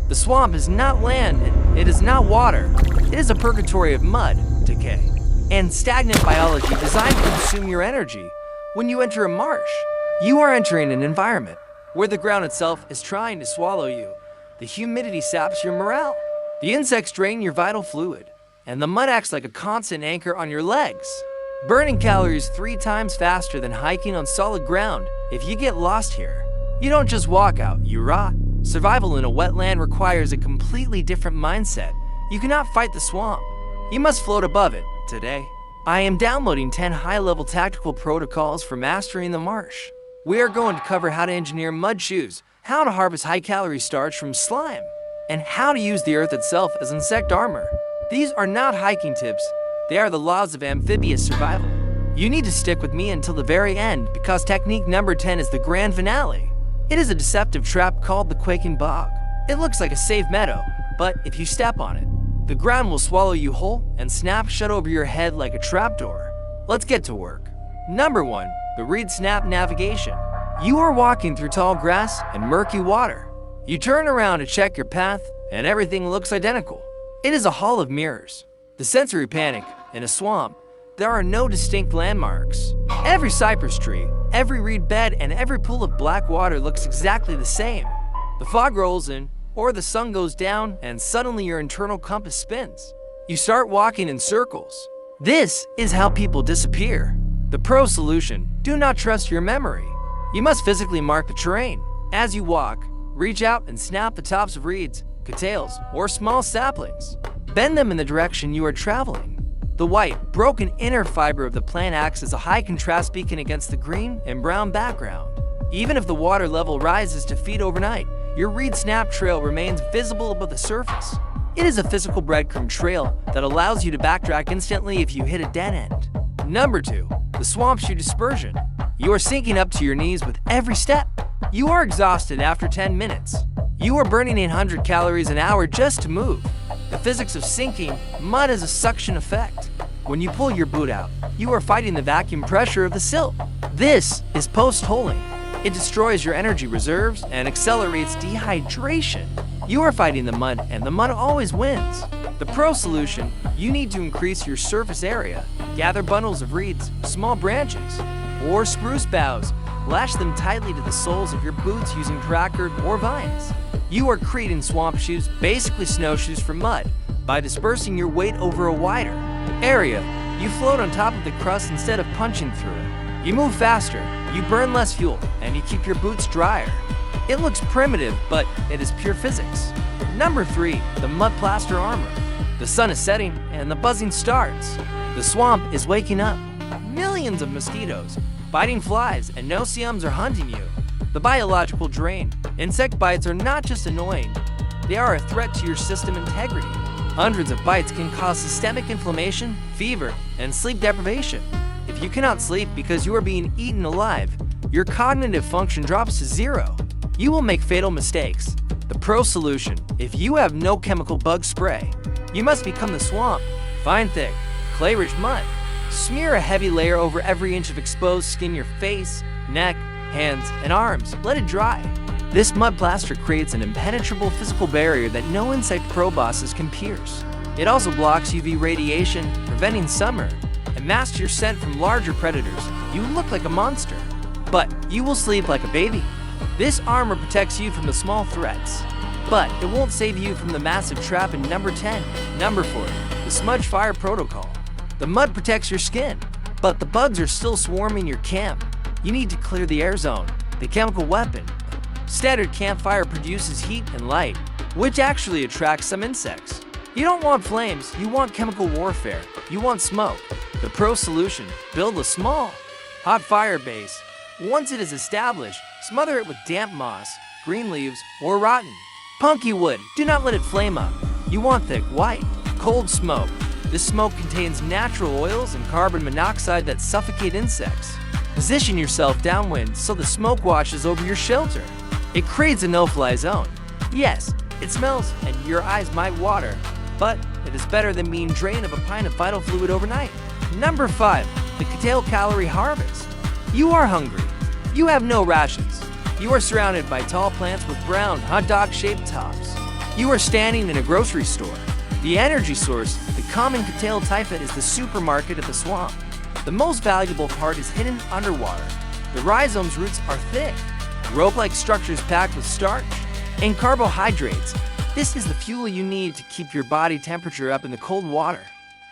The swamp is not land, it is not water. It is a purgatory of mud, decay, and stagnant biology designed to consume your energy. When you enter a marsh, you are entering an environment where the ground itself is trying to swallow you. The humidity saps your morale. The insects drain your vital fluid, and the mud acts like a constant anchor on your legs, burning calories 3 times faster than hiking on solid ground. If you get lost here, you don't just walk out, you rot. Survival in a wetland requires a completely different mindset. You cannot fight the swamp. You must float above it. Today, I am downloading 10 high-level tactical protocols for mastering the marsh. We are going to cover how to engineer mud shoes, how to harvest high-calorie starch from slime, and how to use the earth itself as insect armor. These are not hiking tips, they are the laws of amphibious survival. You need to stick with me until the very end because technique number 10 is the grand finale. It is a deceptive trap called the Quaking Bog. It looks like a safe meadow, but if you step on it, the ground will swallow you whole and snap shut over your head like a trapdoor. Let's get to work. Number 1, the reed snap navigation. You are walking through tall grass and murky water. You turn around to check your path and everything looks identical. It is a hall of mirrors. The sensory panic. In a swamp, there are no distinct landmarks. Every cypress tree, every reed bed, and every pool of black water looks exactly the same. The fog rolls in, or the sun goes down, and suddenly your internal compass spins. You start walking in circles. This is how people disappear. The pro solution: do not trust your memory. You must physically mark the terrain. As you walk, reach out and snap the tops of reeds, cattails, or small saplings. Bend them in the direction you are traveling. The white, broken inner fiber of the plant acts as a high contrast beacon against the green and brown background. Even if the water level rises to feet overnight, your reed snap trail remains visible above the surface. It is a physical breadcrumb trail that allows you to backtrack instantly if you hit a dead end. Number 2, the swamp shoe dispersion. You are sinking up to your knees with every step. You are exhausted after 10 minutes. You are burning 800 calories an hour just to move. The physics of sinking mud has a suction effect. When you pull your boot out, you are fighting the vacuum pressure of the silt. This is post-holing. It destroys your energy reserves and accelerates dehydration. You are fighting the mud, and the mud always wins. The pro solution: you need to increase your surface area. Gather bundles of reeds, small branches, or spruce boughs. Lash them tightly to the soles of your boots using paracord or vines. You are creating swamp shoes, basically snowshoes for mud, by dispersing your weight over a wider area. You float on top of the crust instead of punching through it. You move faster, you burn less fuel, and you keep your boots drier. It looks primitive, but it is pure physics. Number 3, the Mud Plaster Armor. The sun is setting and the buzzing starts. The swamp is waking up. Millions of mosquitoes, biting flies, and no-see-ums are hunting you. The biological drain. Insect bites are not just annoying, they are a threat to your system integrity. Hundreds of bites can cause systemic inflammation, fever, and sleep deprivation. If you cannot sleep because you are being eaten alive, your cognitive function drops to 0. You will make fatal mistakes. The pro solution: if you have no chemical bug spray, you must become the swamp. Find thick, clay-rich mud. Smear a heavy layer over every inch of exposed skin, your face, neck, hands, and arms. Let it dry. This mud plaster creates an impenetrable physical barrier that no insect pro bosses can pierce. It also blocks UV radiation, preventing summer, and masks your scent from larger predators. You look like a monster, but you will sleep like a baby. This armor protects you from the small threats, but it won't save you from the massive trap in number 10. Number 4, the Smudge Fire Protocol. The mud protects your skin, but the bugs are still swarming your camp. You need to clear the air zone, the chemical weapon. Standard campfire produces heat and light, which actually attracts some insects. You don't want flames, you want chemical warfare. You want smoke. The pro solution: build a small, hot fire base. Once it is established, smother it with damp moss, green leaves, or rotten punky wood. Do not let it flame up. You want thick, white, cold smoke. This smoke contains natural oils and carbon monoxide that suffocate insects. Position yourself downwind so the smoke washes over your shelter. It creates a no-fly zone. Yes, it smells and your eyes might water, but it is better than being drained of a pint of vital fluid overnight. Number 5, the Cattail calorie harvest. You are hungry. You have no rations. You are surrounded by tall plants with brown, hot dog-shaped tops. You are standing in a grocery store. The energy source, the common Cattail typhus, is the supermarket of the swamp. The most valuable part is hidden underwater. The rhizome's roots are thick, rope-like structures packed with starch and carbohydrates. This is the fuel you need to keep your body temperature up in the cold water.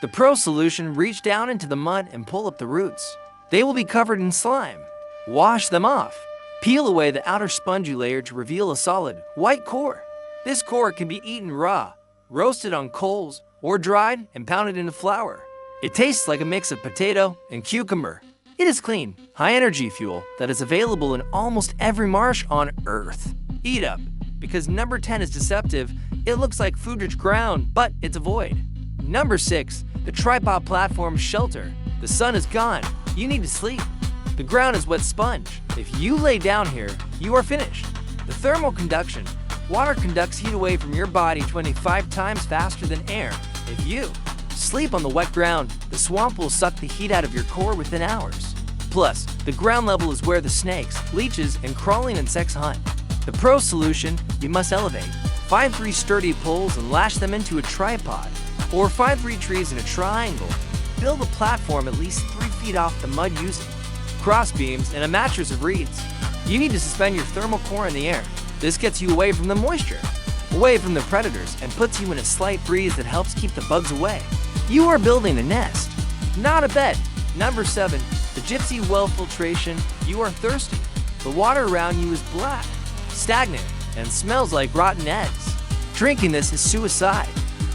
The Pro solution: reach down into the mud and pull up the roots. They will be covered in slime. Wash them off. Peel away the outer spongy layer to reveal a solid, white core. This core can be eaten raw, roasted on coals, or dried and pounded into flour. It tastes like a mix of potato and cucumber. It is clean, high-energy fuel that is available in almost every marsh on Earth. Eat up, because number 10 is deceptive. It looks like food-rich ground, but it's a void. Number 6, the tripod platform shelter. The sun is gone. You need to sleep. The ground is wet sponge. If you lay down here, you are finished. The thermal conduction. Water conducts heat away from your body 25 times faster than air. If you sleep on the wet ground, the swamp will suck the heat out of your core within hours. Plus, the ground level is where the snakes, leeches, and crawling insects hunt. The Pro solution: you must elevate. Find 3 sturdy poles and lash them into a tripod. Or find 3 trees in a triangle. Build a platform at least 3 feet off the mud using cross beams and a mattress of reeds. You need to suspend your thermal core in the air. This gets you away from the moisture, away from the predators, and puts you in a slight breeze that helps keep the bugs away. You are building a nest, not a bed. Number 7, the Gypsy well filtration. You are thirsty. The water around you is black, stagnant, and smells like rotten eggs. Drinking this is suicide.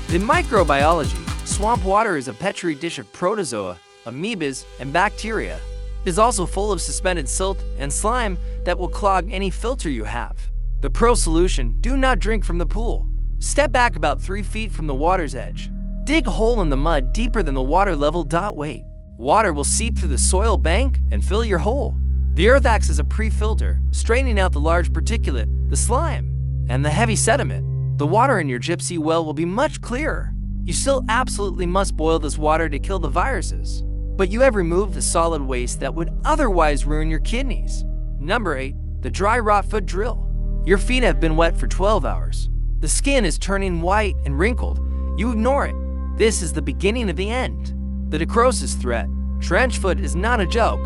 The microbiology: swamp water is a petri dish of protozoa, amoebas, and bacteria. It is also full of suspended silt and slime that will clog any filter you have. The Pro solution: do not drink from the pool. Step back about 3 feet from the water's edge. Dig a hole in the mud deeper than the water level. Wait. Water will seep through the soil bank and fill your hole. The earth acts as a pre-filter, straightening out the large particulate, the slime, and the heavy sediment. The water in your Gypsy well will be much clearer. You still absolutely must boil this water to kill the viruses, but you have removed the solid waste that would otherwise ruin your kidneys. Number 8, the dry rot foot drill. Your feet have been wet for 12 hours. The skin is turning white and wrinkled. You ignore it. This is the beginning of the end. The necrosis threat. Trench foot is not a joke.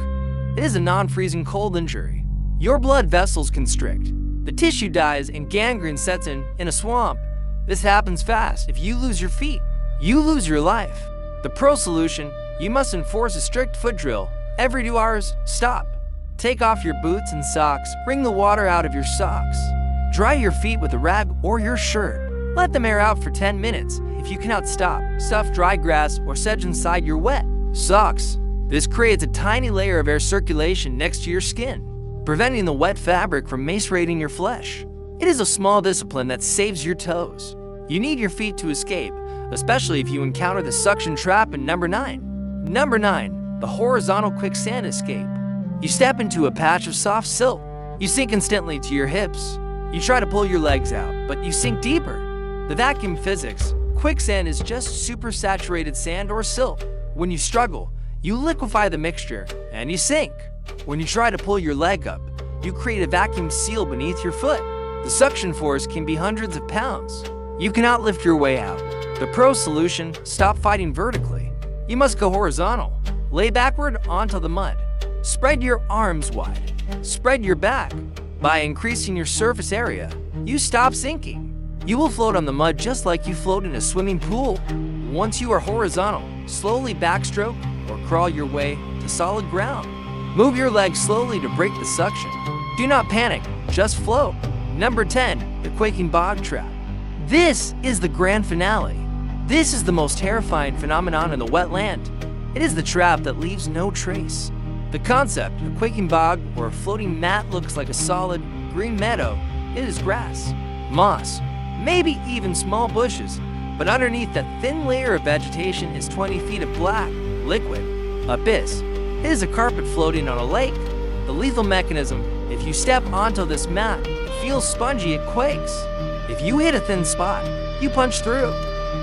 It is a non-freezing cold injury. Your blood vessels constrict. The tissue dies and gangrene sets in a swamp. This happens fast. If you lose your feet, you lose your life. The Pro solution: you must enforce a strict foot drill. Every 2 hours, stop. Take off your boots and socks. Wring the water out of your socks. Dry your feet with a rag or your shirt. Let them air out for 10 minutes. If you cannot stop, stuff dry grass or sedge inside your wet socks. This creates a tiny layer of air circulation next to your skin, preventing the wet fabric from macerating your flesh. It is a small discipline that saves your toes. You need your feet to escape, especially if you encounter the suction trap in number 9. Number 9, the horizontal quicksand escape. You step into a patch of soft silt. You sink instantly to your hips. You try to pull your legs out, but you sink deeper. The vacuum physics: quicksand is just supersaturated sand or silt. When you struggle, you liquefy the mixture and you sink. When you try to pull your leg up, you create a vacuum seal beneath your foot. The suction force can be hundreds of pounds. You cannot lift your way out. The Pro solution: stop fighting vertically. You must go horizontal. Lay backward onto the mud. Spread your arms wide. Spread your back. By increasing your surface area, you stop sinking. You will float on the mud just like you float in a swimming pool. Once you are horizontal, slowly backstroke or crawl your way to solid ground. Move your legs slowly to break the suction. Do not panic, just float. Number 10, the Quaking Bog trap. This is the grand finale. This is the most terrifying phenomenon in the wetland. It is the trap that leaves no trace. The concept: a quaking bog or a floating mat looks like a solid green meadow. It is grass, moss, maybe even small bushes, but underneath that thin layer of vegetation is 20 feet of black, liquid abyss. It is a carpet floating on a lake. The lethal mechanism: if you step onto this mat, it feels spongy, it quakes. If you hit a thin spot, you punch through.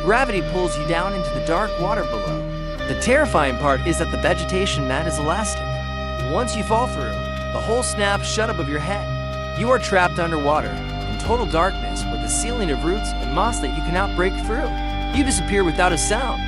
Gravity pulls you down into the dark water below. The terrifying part is that the vegetation mat is elastic. Once you fall through, the hole snaps shut above your head. You are trapped underwater in total darkness with a ceiling of roots and moss that you cannot break through. You disappear without a sound.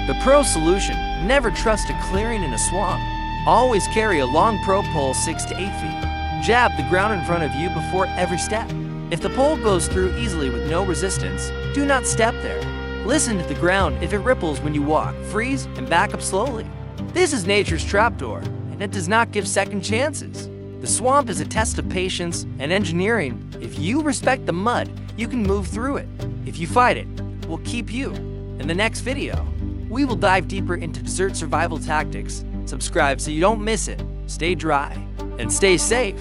The pro solution: never trust a clearing in a swamp. Always carry a long pro pole 6 to 8 feet. Jab the ground in front of you before every step. If the pole goes through easily with no resistance, do not step there. Listen to the ground. If it ripples when you walk, freeze and back up slowly. This is nature's trapdoor, and it does not give second chances. The swamp is a test of patience and engineering. If you respect the mud, you can move through it. If you fight it, we'll keep you. In the next video, we will dive deeper into desert survival tactics. Subscribe so you don't miss it. Stay dry and stay safe.